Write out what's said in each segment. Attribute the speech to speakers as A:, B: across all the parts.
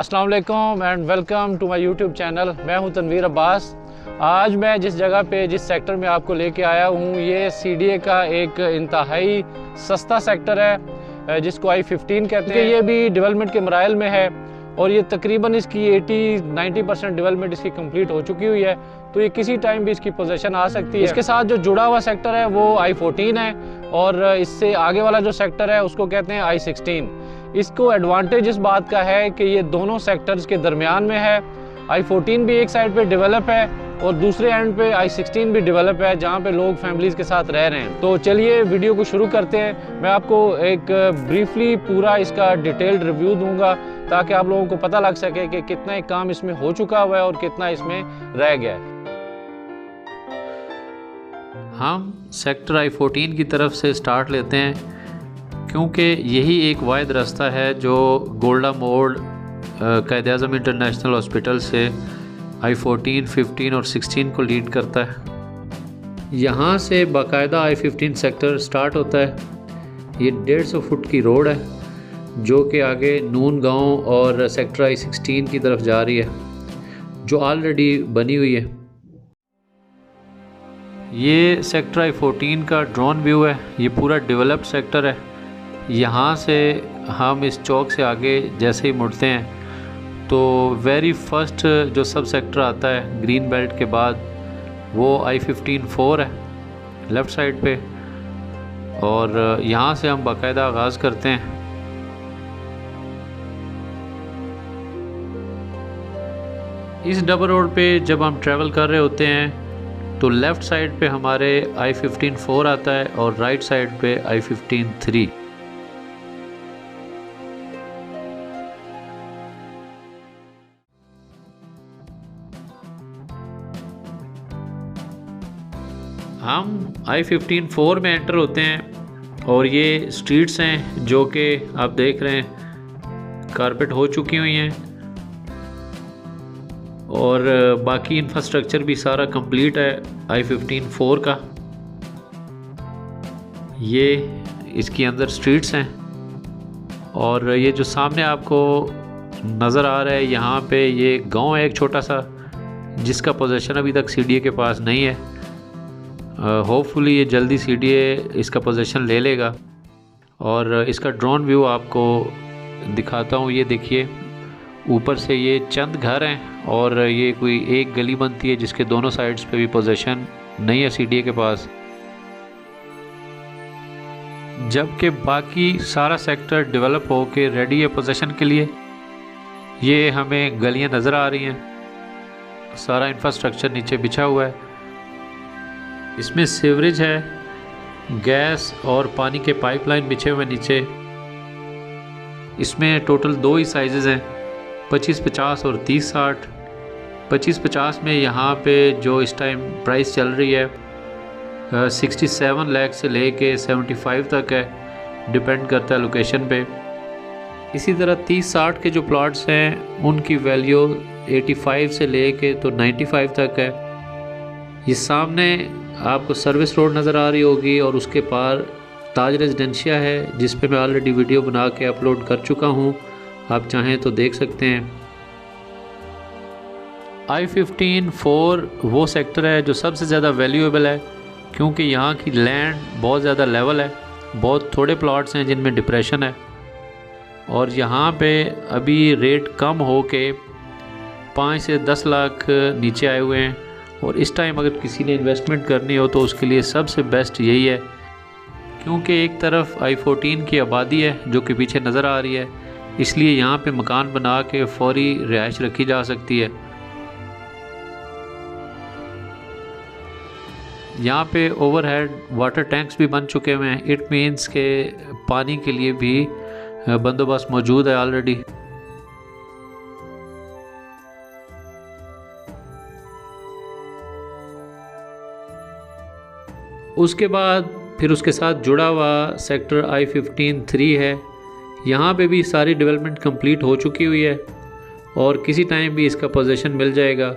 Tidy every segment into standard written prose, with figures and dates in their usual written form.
A: अस्सलाम वालेकुम and welcome to my YouTube channel. मैं हूं तनवीर अब्बास। आज मैं जिस जगह पे जिस सेक्टर में आपको लेके आया हूं ये CDA का एक इंतहाई सस्ता सेक्टर है जिसको I-15 कहते हैं। ये भी डेवलपमेंट के मराइल में है और ये तकरीबन इसकी 80-90% डेवलपमेंट इसकी कंप्लीट हो चुकी हुई है, तो ये किसी टाइम भी इसकी पोजीशन आ सकती है। इसके साथ जो जुड़ा हुआ सेक्टर है वो I-14 है और इससे आगे वाला जो सेक्टर है उसको कहते हैं I-16। इसको एडवांटेज इस बात का है कि ये दोनों सेक्टर्स के दरमियान में है। I-14 भी एक साइड पे डेवलप है और दूसरे एंड पे I-16 भी डेवलप है जहाँ पे लोग फैमिलीज़ के साथ रह रहे हैं। तो चलिए वीडियो को शुरू करते हैं। मैं आपको एक ब्रीफली पूरा इसका डिटेल्ड रिव्यू दूंगा ताकि आप लोगों को पता लग सके कि कितना एक काम इसमें हो चुका हुआ है और कितना इसमें रह गया है।
B: हम सेक्टर I-14 की तरफ से स्टार्ट लेते हैं क्योंकि यही एक वाहिद रास्ता है जो गोल्डा मोड़ कायद-ए-आज़म इंटरनेशनल हॉस्पिटल से I-14, 15 और 16 को लीड करता है। यहाँ से बाकायदा I-15 सेक्टर स्टार्ट होता है। ये 150 फुट की रोड है जो कि आगे नून गांव और सेक्टर I-16 की तरफ जा रही है जो ऑलरेडी बनी हुई है। ये सेक्टर I-14 का ड्रोन व्यू है। ये पूरा डेवलप्ड सेक्टर है। यहाँ से हम इस चौक से आगे जैसे ही मुड़ते हैं तो वेरी फर्स्ट जो सब सेक्टर आता है ग्रीन बेल्ट के बाद वो I-15-4 है लेफ़्ट साइड पे, और यहाँ से हम बाकायदा आगाज़ करते हैं। इस डबल रोड पे जब हम ट्रैवल कर रहे होते हैं तो लेफ़्ट साइड पे हमारे I-15-4 आता है और राइट साइड पे I-15-3। हम I-15-4 में एंटर होते हैं और ये स्ट्रीट्स हैं जो कि आप देख रहे हैं कारपेट हो चुकी हुई हैं और बाकी इंफ्रास्ट्रक्चर भी सारा कंप्लीट है I-15-4 का। ये इसके अंदर स्ट्रीट्स हैं और ये जो सामने आपको नज़र आ रहा है यहाँ पे ये गांव है एक छोटा सा जिसका पोजीशन अभी तक CDA के पास नहीं है। होपफुली ये जल्दी CDA इसका पोजीशन ले लेगा। और इसका ड्रोन व्यू आपको दिखाता हूँ। ये देखिए ऊपर से ये चंद घर हैं और ये कोई एक गली बनती है जिसके दोनों साइड्स पे भी पोजीशन नहीं है CDA के पास, जबकि बाकी सारा सेक्टर डेवलप हो के रेडी है पोजीशन के लिए। ये हमें गलियां नज़र आ रही हैं, सारा इंफ्रास्ट्रक्चर नीचे बिछा हुआ है। इसमें सीवरेज है, गैस और पानी के पाइपलाइन बिछे हुए नीचे। इसमें टोटल 2 ही साइजेज़ हैं, 25-50 और 30-60। 25-50 में यहाँ पे जो इस टाइम प्राइस चल रही है 67 लाख से ले के 75 तक है, डिपेंड करता है लोकेशन पे। इसी तरह 30-60 के जो प्लॉट्स हैं उनकी वैल्यू 85 से ले के तो 95 तक है। ये सामने आपको सर्विस रोड नज़र आ रही होगी और उसके पार ताज रेजिडेंशिया है जिस पे मैं ऑलरेडी वीडियो बना के अपलोड कर चुका हूँ, आप चाहें तो देख सकते हैं। I-15-4 वो सेक्टर है जो सबसे ज़्यादा वैल्यूएबल है क्योंकि यहाँ की लैंड बहुत ज़्यादा लेवल है, बहुत थोड़े प्लॉट्स हैं जिनमें डिप्रेशन है और यहाँ पे अभी रेट कम हो के 5 से 10 लाख नीचे आए हुए हैं। और इस टाइम अगर किसी ने इन्वेस्टमेंट करनी हो तो उसके लिए सबसे बेस्ट यही है क्योंकि एक तरफ I-14 की आबादी है जो कि पीछे नज़र आ रही है, इसलिए यहाँ पे मकान बना के फौरी रिहाइश रखी जा सकती है। यहाँ पे ओवरहेड वाटर टैंक्स भी बन चुके हुए हैं। इट मीन्स के पानी के लिए भी बंदोबस्त मौजूद है ऑलरेडी। उसके बाद फिर उसके साथ जुड़ा हुआ सेक्टर I-15-3 है। यहाँ पे भी सारी डेवलपमेंट कंप्लीट हो चुकी हुई है और किसी टाइम भी इसका पोजीशन मिल जाएगा।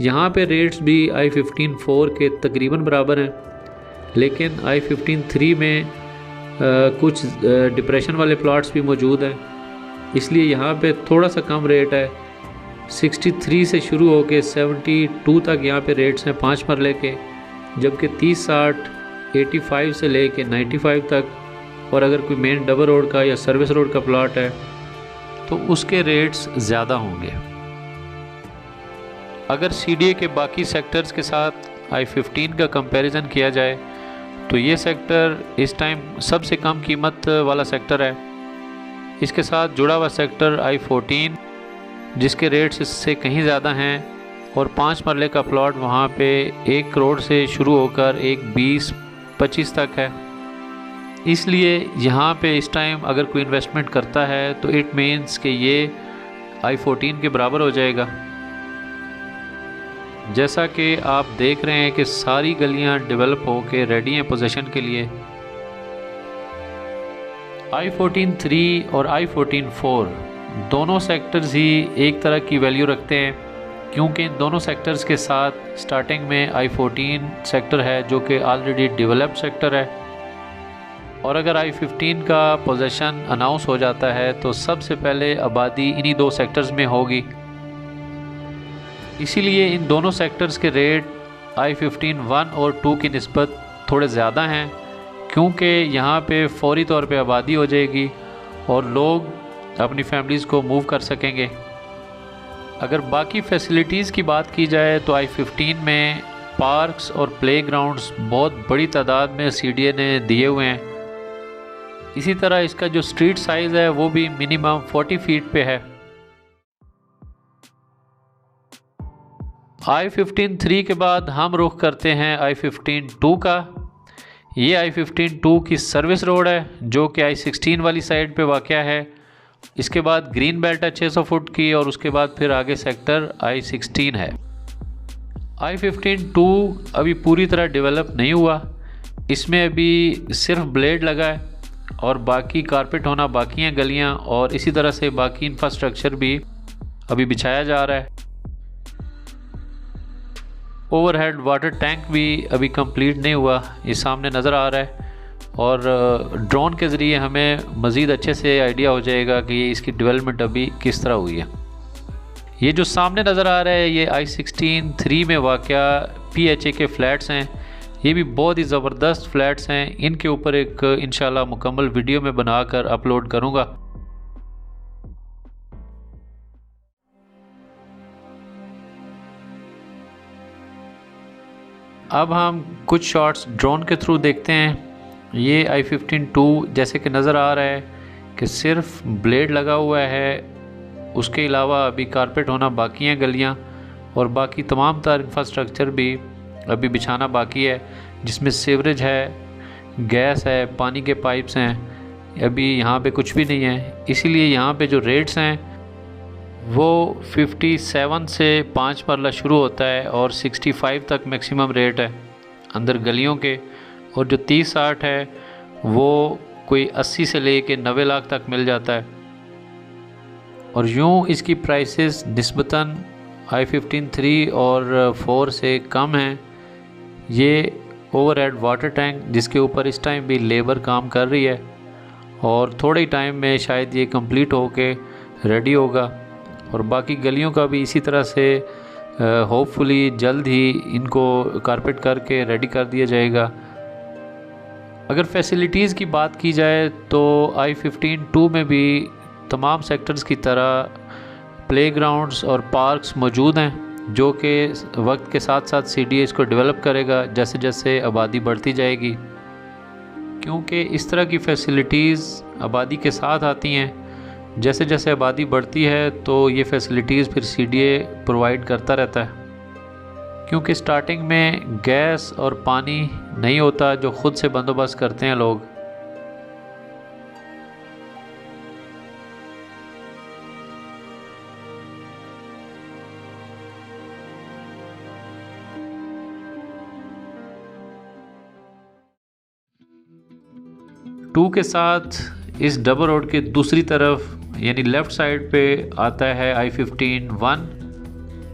B: यहाँ पे रेट्स भी I-15-4 के तकरीबन बराबर हैं, लेकिन I-15-3 में कुछ डिप्रेशन वाले प्लॉट्स भी मौजूद हैं इसलिए यहाँ पे थोड़ा सा कम रेट है। 63 से शुरू होके 72 तक यहाँ पे रेट्स हैं 5 मरले के, जबकि 30-60 85 से लेके 95 तक। और अगर कोई मेन डबल रोड का या सर्विस रोड का प्लॉट है तो उसके रेट्स ज़्यादा होंगे। अगर CDA के बाकी सेक्टर्स के साथ I-15 का कंपैरिजन किया जाए तो ये सेक्टर इस टाइम सबसे कम कीमत वाला सेक्टर है। इसके साथ जुड़ा हुआ सेक्टर I-14 जिसके रेट्स इससे कहीं ज़्यादा हैं, और 5 मरले का प्लॉट वहाँ पे 1 करोड़ से शुरू होकर 20-25 तक है। इसलिए यहाँ पे इस टाइम अगर कोई इन्वेस्टमेंट करता है तो इट मीन्स कि ये I-14 के बराबर हो जाएगा। जैसा कि आप देख रहे हैं कि सारी गलियाँ डेवलप होके रेडी हैं पोजीशन के लिए। I-14-3 और I-14-4 दोनों सेक्टर्स ही एक तरह की वैल्यू रखते हैं, क्योंकि इन दोनों सेक्टर्स के साथ स्टार्टिंग में I-14 सेक्टर है जो कि ऑलरेडी डेवलप्ड सेक्टर है, और अगर I-15 का पोजीशन अनाउंस हो जाता है तो सबसे पहले आबादी इन्हीं 2 सेक्टर्स में होगी। इसीलिए इन दोनों सेक्टर्स के रेट I-15-1 और 2 की निस्बत थोड़े ज़्यादा हैं, क्योंकि यहाँ पे फौरी तौर पे आबादी हो जाएगी और लोग अपनी फैमिलीज़ को मूव कर सकेंगे। अगर बाकी फैसिलिटीज़ की बात की जाए तो I-15 में पार्क्स और प्लेग्राउंड्स बहुत बड़ी तादाद में CDA ने दिए हुए हैं। इसी तरह इसका जो स्ट्रीट साइज़ है वो भी मिनिमम 40 फीट पे है। I-15-3 के बाद हम रुख करते हैं I-15-2 का। ये I-15-2 की सर्विस रोड है जो कि I-16 वाली साइड पे वाक़या है। इसके बाद ग्रीन बेल्ट है 600 फुट की, और उसके बाद फिर आगे सेक्टर I-16 है। I-15-2 अभी पूरी तरह डेवलप नहीं हुआ, इसमें अभी सिर्फ ब्लेड लगा है और बाकी कारपेट होना बाकी हैं गलियां, और इसी तरह से बाकी इंफ्रास्ट्रक्चर भी अभी बिछाया जा रहा है। ओवरहेड वाटर टैंक भी अभी कंप्लीट नहीं हुआ, ये सामने नज़र आ रहा है, और ड्रोन के ज़रिए हमें मज़ीद अच्छे से आइडिया हो जाएगा कि ये इसकी डेवलपमेंट अभी किस तरह हुई है। ये जो सामने नज़र आ रहा है ये I-16-3 में वाक़या PHA के फ़्लैट्स हैं। ये भी बहुत ही ज़बरदस्त फ़्लैट्स हैं। इनके ऊपर एक इंशाल्लाह मुकम्मल वीडियो में बनाकर अपलोड करूँगा। अब हम कुछ शॉट्स ड्रोन के थ्रू देखते हैं। ये I-15-2 जैसे कि नज़र आ रहा है कि सिर्फ ब्लेड लगा हुआ है, उसके अलावा अभी कारपेट होना बाकी हैं गलियाँ, और बाकी तमाम तरह इंफ्रास्ट्रक्चर भी अभी बिछाना बाकी है, जिसमें सीवरेज है, गैस है, पानी के पाइप्स हैं। अभी यहाँ पे कुछ भी नहीं है, इसीलिए यहाँ पे जो रेट्स हैं वो 57 से 5 मरला शुरू होता है और 65 तक मैक्सिमम रेट है अंदर गलियों के, और जो 30-60 है वो कोई 80 से लेके 90 लाख तक मिल जाता है। और यूँ इसकी प्राइसेस निस्बतन I-15-3 और 4 से कम हैं। ये ओवरहेड वाटर टैंक जिसके ऊपर इस टाइम भी लेबर काम कर रही है, और थोड़े ही टाइम में शायद ये कंप्लीट होके रेडी होगा, और बाकी गलियों का भी इसी तरह से होपफुली जल्द ही इनको कारपेट करके रेडी कर दिया जाएगा। अगर फैसिलिटीज़ की बात की जाए तो I-15-2 में भी तमाम सेक्टर्स की तरह प्लेग्राउंड्स और पार्क्स मौजूद हैं, जो कि वक्त के साथ साथ CDA इसको डेवलप करेगा जैसे जैसे आबादी बढ़ती जाएगी, क्योंकि इस तरह की फैसिलिटीज़ आबादी के साथ आती हैं। जैसे जैसे आबादी बढ़ती है तो ये फैसिलिटीज़ फिर CDA प्रोवाइड करता रहता है, क्योंकि स्टार्टिंग में गैस और पानी नहीं होता जो ख़ुद से बंदोबस्त करते हैं लोग। टू के साथ इस डबल रोड के दूसरी तरफ यानी लेफ़्ट साइड पे आता है I-15-1।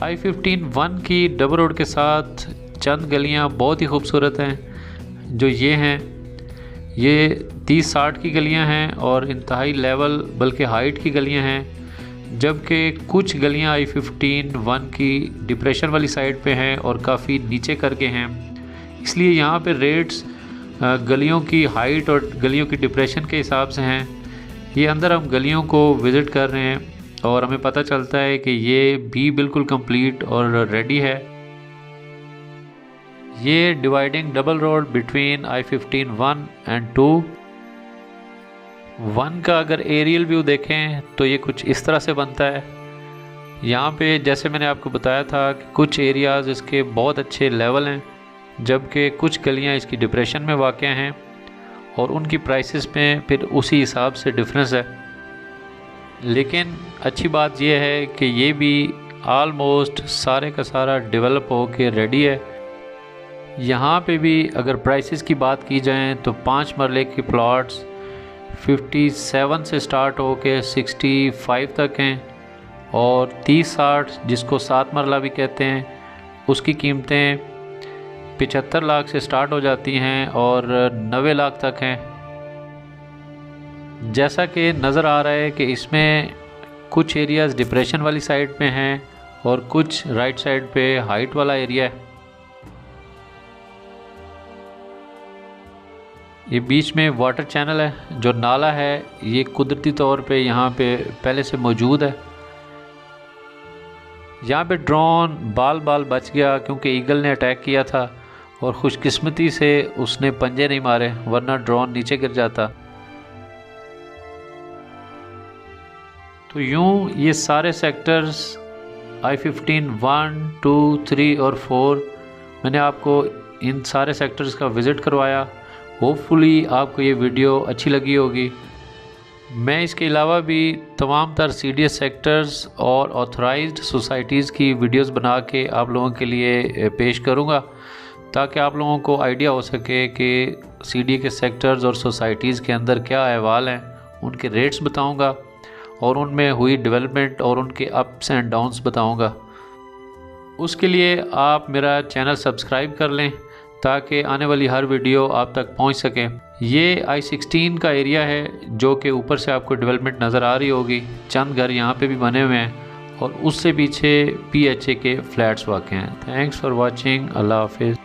B: I-15-1 की डबल रोड के साथ चंद गलियां बहुत ही खूबसूरत हैं, जो ये हैं। ये 30-60 की गलियां हैं और इंतहाई लेवल बल्कि हाइट की गलियां हैं, जबकि कुछ गलियां I-15-1 की डिप्रेशन वाली साइड पे हैं और काफ़ी नीचे करके हैं। इसलिए यहाँ पे रेट्स गलियों की हाइट और गलियों की डिप्रेशन के हिसाब से हैं। ये अंदर हम गलियों को विज़िट कर रहे हैं और हमें पता चलता है कि ये भी बिल्कुल कंप्लीट और रेडी है। ये dividing double road between I-15-1 and 2। 1 का अगर एरियल व्यू देखें तो ये कुछ इस तरह से बनता है। यहाँ पे जैसे मैंने आपको बताया था कि कुछ एरियाज़ इसके बहुत अच्छे लेवल हैं, जबकि कुछ गलियाँ इसकी डिप्रेशन में वाक़ हैं और उनकी प्राइसेस में फिर उसी हिसाब से डिफरेंस है। लेकिन अच्छी बात यह है कि ये भी आलमोस्ट सारे का सारा डेवलप हो के रेडी है। यहाँ पे भी अगर प्राइसेस की बात की जाए तो 5 मरले के प्लॉट्स 57 से स्टार्ट हो के 65 तक हैं और 30-60 जिसको 7 मरला भी कहते हैं उसकी कीमतें 75 लाख से स्टार्ट हो जाती हैं और 90 लाख तक हैं। जैसा कि नज़र आ रहा है कि इसमें कुछ एरियाज़ डिप्रेशन वाली साइड पे हैं और कुछ राइट साइड पे हाइट वाला एरिया है। ये बीच में वाटर चैनल है, जो नाला है ये कुदरती तौर पे यहाँ पे पहले से मौजूद है। यहाँ पे ड्रोन बाल बच गया क्योंकि ईगल ने अटैक किया था और खुशकिस्मती से उसने पंजे नहीं मारे, वरना ड्रोन नीचे गिर जाता। तो यूँ ये सारे सेक्टर्स I-15-1, 2, 3 और 4 मैंने आपको इन सारे सेक्टर्स का विज़िट करवाया। होपफुली आपको ये वीडियो अच्छी लगी होगी। मैं इसके अलावा भी तमाम तर CDS सेक्टर्स और ऑथराइज्ड सोसाइटीज़ की वीडियोस बना के आप लोगों के लिए पेश करूँगा, ताकि आप लोगों को आइडिया हो सके कि CDA के सेक्टर्स और सोसाइटीज़ के अंदर क्या अहवाल हैं। उनके रेट्स बताऊँगा और उनमें हुई डेवलपमेंट और उनके अप्स एंड डाउन्स बताऊँगा। उसके लिए आप मेरा चैनल सब्सक्राइब कर लें ताकि आने वाली हर वीडियो आप तक पहुंच सके। ये I-16 का एरिया है जो कि ऊपर से आपको डेवलपमेंट नज़र आ रही होगी। चंद घर यहाँ पे भी बने हुए हैं और उससे पीछे PHA के फ्लैट्स वाक़ हैं। Thanks for watching. अल्लाह हाफिज़।